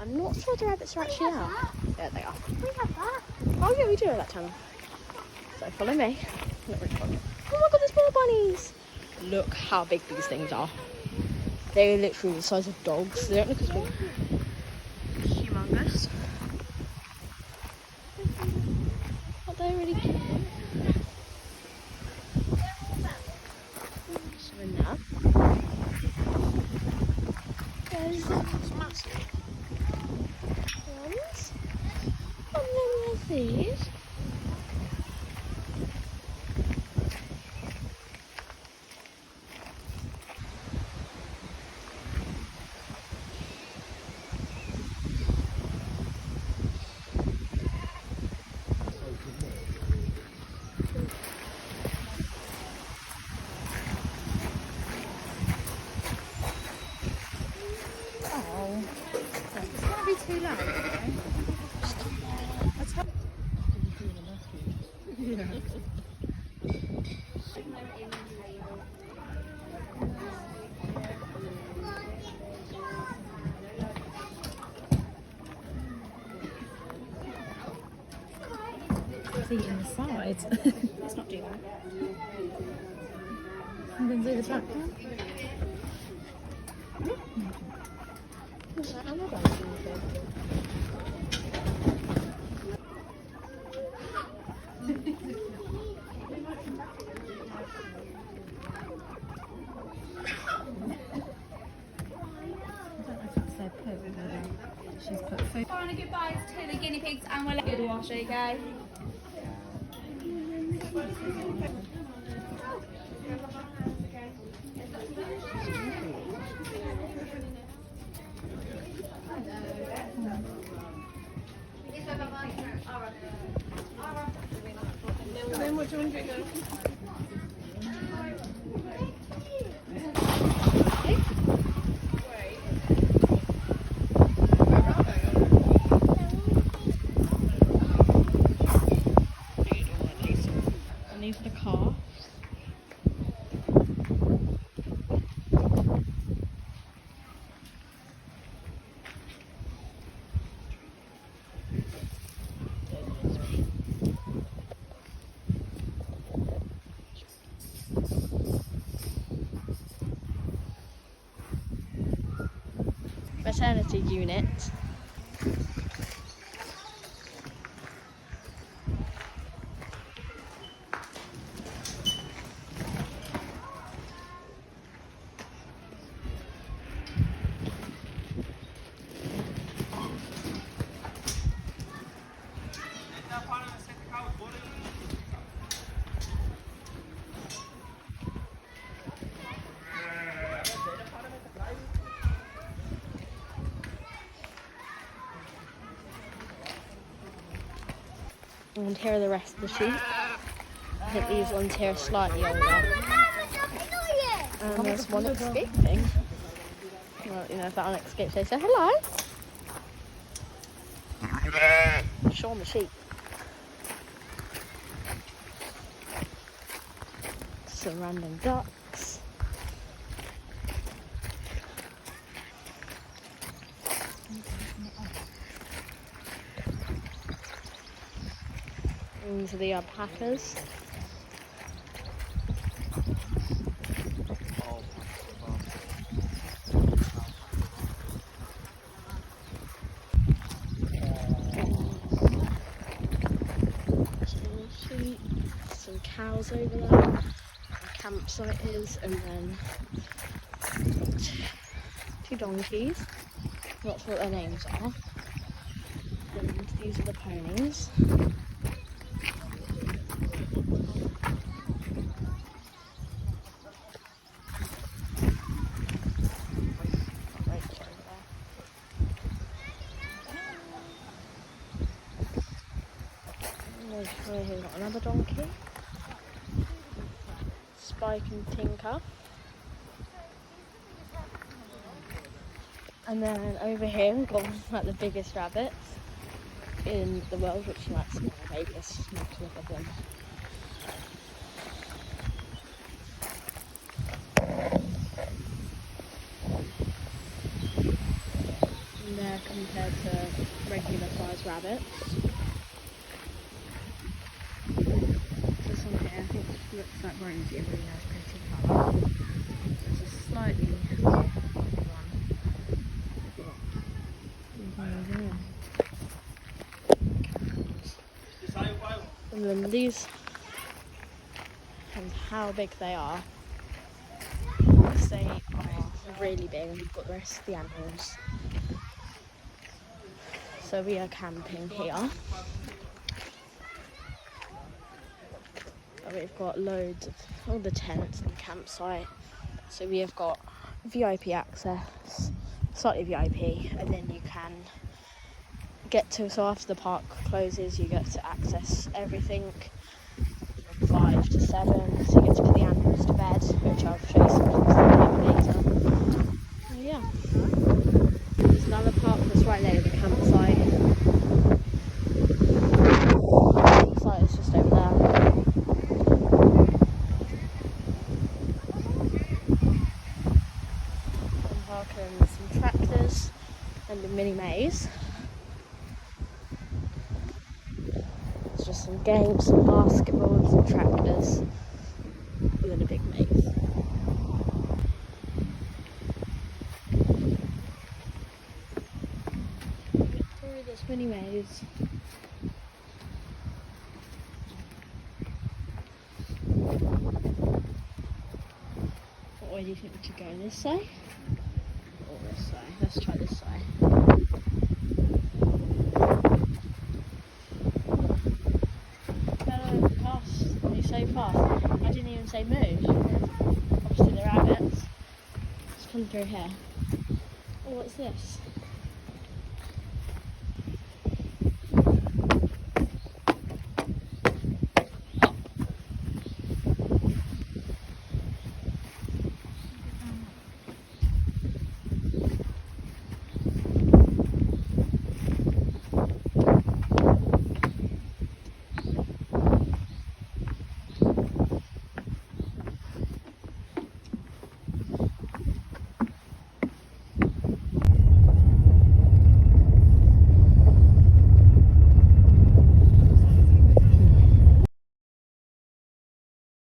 I'm not sure the rabbits are actually out. There they are. We have that. Oh yeah, we do have that channel. So follow me. Not really follow. Oh my god, there's more bunnies! Look how big these things are. They're literally the size of dogs. They don't look as big. Humongous. Aren't they really cute? So in there. There's massive ones. And then there's these. Too loud. Yeah. It's eating the sides. Let's not do that. I'm going to do the back one. She's put food. Final goodbyes to the guinea pigs and we'll let you wash, okay? Then what do you want to do now? These are the calves. Maternity unit. And here are the rest of the sheep. I think these ones here are slightly older. And there's one escaping. Well, you know, if that one escapes, they say hello. Show them the sheep. Some random ducks. These are the alpacas. Some sheep, some cows over there. The campsite is, and then two donkeys. Not sure what their names are. And these are the ponies. Here's got another donkey. Spike and Tinker. And then over here we've got like the biggest rabbits in the world, which you might see in Vegas. Not to look at them. And there compared to regular sized rabbits. This one here I think looks like Rosie, a really nice pretty colour. There's a slightly one. And then these, and how big they are. They are really big, and we've got the rest of the animals. So we are camping here. And we've got loads of all the tents and the campsite. So we have got VIP access, slightly VIP, and then you can get to, so after the park closes you get to access everything from 5 to 7, so you get to put the animals to bed, which I'll show you some things later. So yeah, there's another park that's right there, the campsite. The campsite is just over there. Some park and some tractors and a mini maze. Just some games, some basketball and some tractors, and then a big maze. Through this mini maze. What way do you think we should go? This side? Or this side? Let's try this side. So fast. I didn't even say move. Obviously the rabbits. Let's come through here. Oh, what's this?